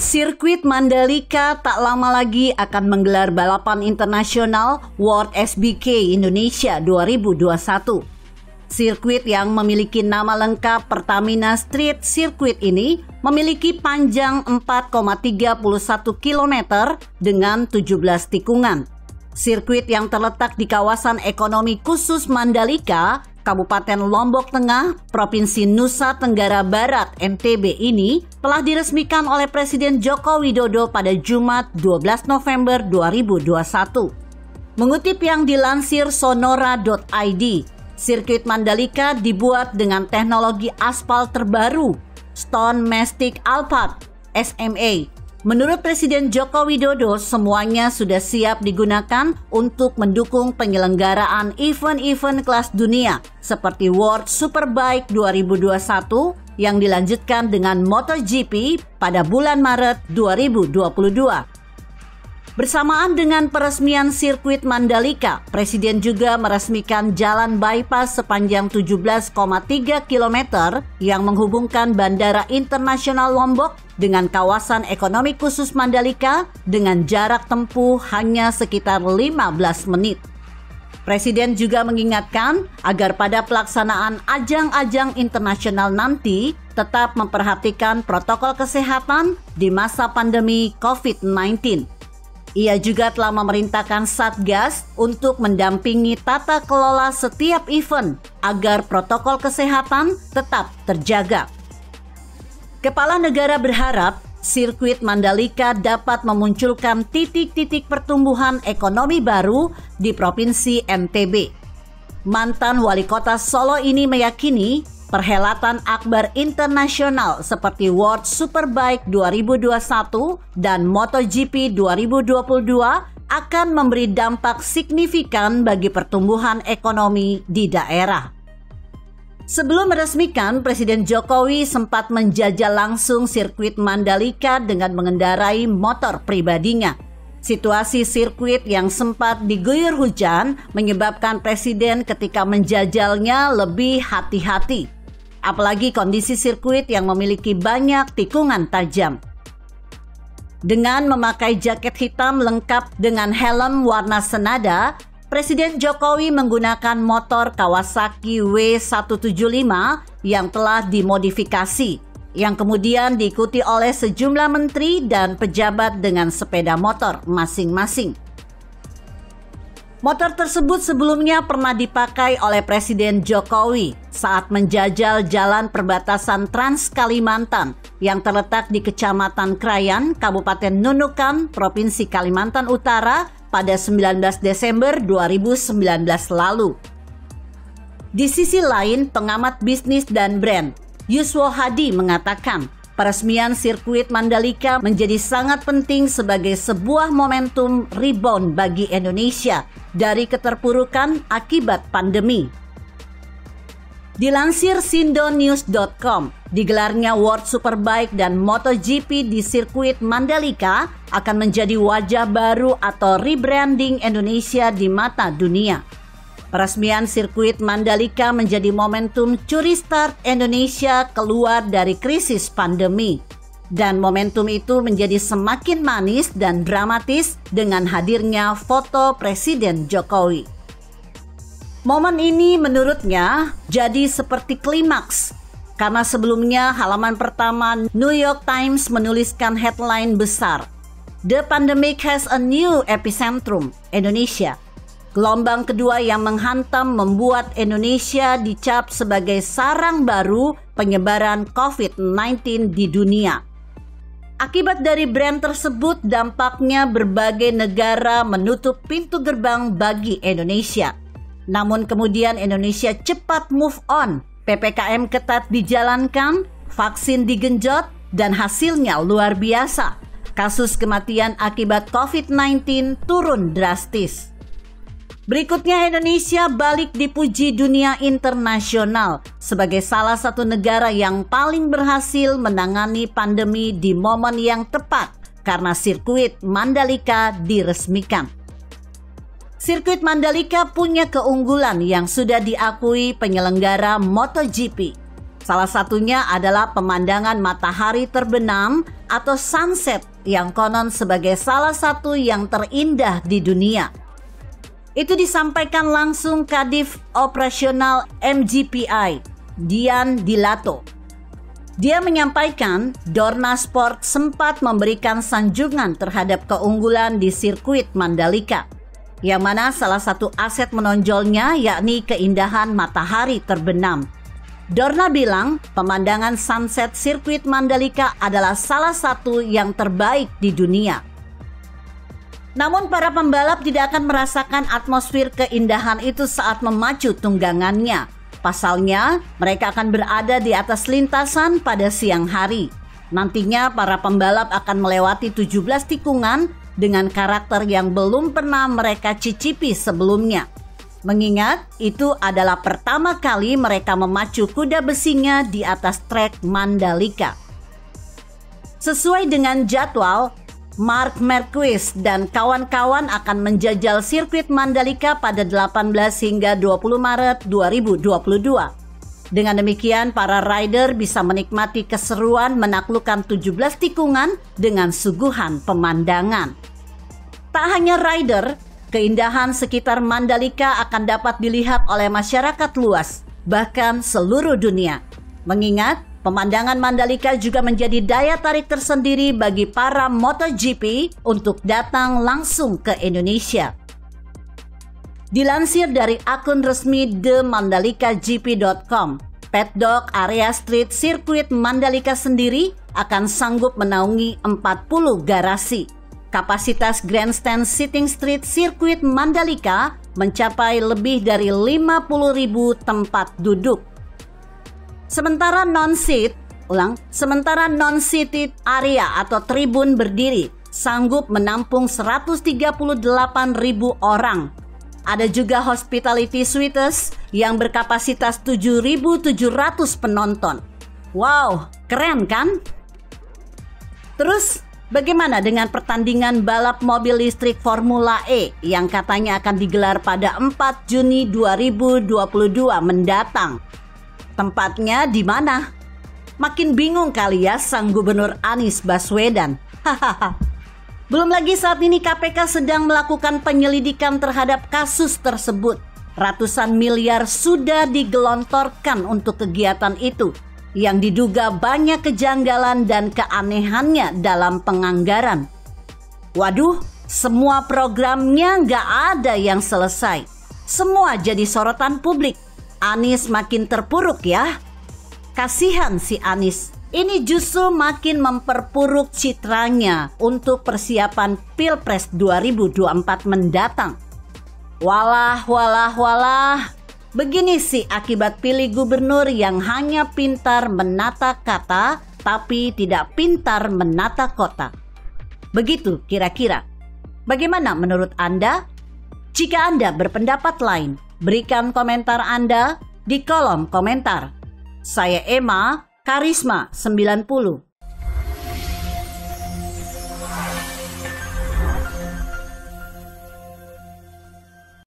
Sirkuit Mandalika tak lama lagi akan menggelar balapan internasional World SBK Indonesia 2021. Sirkuit yang memiliki nama lengkap Pertamina Street Circuit ini memiliki panjang 4,31 km dengan 17 tikungan. Sirkuit yang terletak di kawasan ekonomi khusus Mandalika, Kabupaten Lombok Tengah, Provinsi Nusa Tenggara Barat (NTB) ini telah diresmikan oleh Presiden Joko Widodo pada Jumat 12 November 2021. Mengutip yang dilansir sonora.id, sirkuit Mandalika dibuat dengan teknologi aspal terbaru, Stone Mastic Alphard (SMA). Menurut Presiden Joko Widodo, semuanya sudah siap digunakan untuk mendukung penyelenggaraan event-event kelas dunia seperti World Superbike 2021 yang dilanjutkan dengan MotoGP pada bulan Maret 2022. Bersamaan dengan peresmian sirkuit Mandalika, Presiden juga meresmikan jalan bypass sepanjang 17,3 km yang menghubungkan Bandara Internasional Lombok dengan kawasan ekonomi khusus Mandalika dengan jarak tempuh hanya sekitar 15 menit. Presiden juga mengingatkan agar pada pelaksanaan ajang-ajang internasional nanti tetap memperhatikan protokol kesehatan di masa pandemi COVID-19. Ia juga telah memerintahkan Satgas untuk mendampingi tata kelola setiap event agar protokol kesehatan tetap terjaga. Kepala negara berharap sirkuit Mandalika dapat memunculkan titik-titik pertumbuhan ekonomi baru di Provinsi NTB. Mantan Wali Kota Solo ini meyakini perhelatan akbar internasional seperti World Superbike 2021 dan MotoGP 2022 akan memberi dampak signifikan bagi pertumbuhan ekonomi di daerah. Sebelum meresmikan, Presiden Jokowi sempat menjajal langsung sirkuit Mandalika dengan mengendarai motor pribadinya. Situasi sirkuit yang sempat diguyur hujan menyebabkan Presiden ketika menjajalnya lebih hati-hati. Apalagi kondisi sirkuit yang memiliki banyak tikungan tajam. Dengan memakai jaket hitam lengkap dengan helm warna senada, Presiden Jokowi menggunakan motor Kawasaki W175 yang telah dimodifikasi, yang kemudian diikuti oleh sejumlah menteri dan pejabat dengan sepeda motor masing-masing. Motor tersebut sebelumnya pernah dipakai oleh Presiden Jokowi saat menjajal jalan perbatasan Trans Kalimantan yang terletak di Kecamatan Krayan, Kabupaten Nunukan, Provinsi Kalimantan Utara pada 19 Desember 2019 lalu. Di sisi lain, pengamat bisnis dan brand Yuswo Hadi mengatakan, peresmian sirkuit Mandalika menjadi sangat penting sebagai sebuah momentum rebound bagi Indonesia dari keterpurukan akibat pandemi. Dilansir sindonews.com, digelarnya World Superbike dan MotoGP di sirkuit Mandalika akan menjadi wajah baru atau rebranding Indonesia di mata dunia. Peresmian sirkuit Mandalika menjadi momentum curi start Indonesia keluar dari krisis pandemi. Dan momentum itu menjadi semakin manis dan dramatis dengan hadirnya foto Presiden Jokowi. Momen ini menurutnya jadi seperti klimaks, karena sebelumnya halaman pertama New York Times menuliskan headline besar, "The pandemic has a new epicentrum, Indonesia." Gelombang kedua yang menghantam membuat Indonesia dicap sebagai sarang baru penyebaran COVID-19 di dunia. Akibat dari brand tersebut, dampaknya berbagai negara menutup pintu gerbang bagi Indonesia. Namun kemudian Indonesia cepat move on, PPKM ketat dijalankan, vaksin digenjot, dan hasilnya luar biasa. Kasus kematian akibat COVID-19 turun drastis. Berikutnya, Indonesia balik dipuji dunia internasional sebagai salah satu negara yang paling berhasil menangani pandemi di momen yang tepat karena sirkuit Mandalika diresmikan. Sirkuit Mandalika punya keunggulan yang sudah diakui penyelenggara MotoGP. Salah satunya adalah pemandangan matahari terbenam atau sunset yang konon sebagai salah satu yang terindah di dunia. Itu disampaikan langsung Kadif Operasional MGPI, Dian Dilato. Dia menyampaikan Dorna Sport sempat memberikan sanjungan terhadap keunggulan di sirkuit Mandalika, yang mana salah satu aset menonjolnya yakni keindahan matahari terbenam. Dorna bilang pemandangan sunset sirkuit Mandalika adalah salah satu yang terbaik di dunia. Namun para pembalap tidak akan merasakan atmosfer keindahan itu saat memacu tunggangannya. Pasalnya, mereka akan berada di atas lintasan pada siang hari. Nantinya para pembalap akan melewati 17 tikungan dengan karakter yang belum pernah mereka cicipi sebelumnya. Mengingat itu adalah pertama kali mereka memacu kuda besinya di atas trek Mandalika. Sesuai dengan jadwal, Marc Marquez dan kawan-kawan akan menjajal sirkuit Mandalika pada 18 hingga 20 Maret 2022. Dengan demikian, para rider bisa menikmati keseruan menaklukkan 17 tikungan dengan suguhan pemandangan. Tak hanya rider, keindahan sekitar Mandalika akan dapat dilihat oleh masyarakat luas, bahkan seluruh dunia. Mengingat, pemandangan Mandalika juga menjadi daya tarik tersendiri bagi para MotoGP untuk datang langsung ke Indonesia. Dilansir dari akun resmi themandalika.gp.com, Paddock Area Street Sirkuit Mandalika sendiri akan sanggup menaungi 40 garasi. Kapasitas Grandstand Sitting Street Sirkuit Mandalika mencapai lebih dari 50.000 tempat duduk. Sementara non-seated area atau tribun berdiri sanggup menampung 138.000 orang. Ada juga hospitality suites yang berkapasitas 7.700 penonton. Wow, keren kan? Terus, bagaimana dengan pertandingan balap mobil listrik Formula E yang katanya akan digelar pada 4 Juni 2022 mendatang? Tempatnya di mana? Makin bingung kali ya sang Gubernur Anies Baswedan. Belum lagi saat ini KPK sedang melakukan penyelidikan terhadap kasus tersebut. Ratusan miliar sudah digelontorkan untuk kegiatan itu, yang diduga banyak kejanggalan dan keanehannya dalam penganggaran. Waduh, semua programnya nggak ada yang selesai. Semua jadi sorotan publik. Anies makin terpuruk ya. Kasihan si Anies. Ini justru makin memperpuruk citranya untuk persiapan Pilpres 2024 mendatang. Walah. Begini sih akibat pilih gubernur yang hanya pintar menata kata, tapi tidak pintar menata kota. Begitu kira-kira. Bagaimana menurut Anda? Jika Anda berpendapat lain, berikan komentar Anda di kolom komentar. Saya Emma, Karisma 90.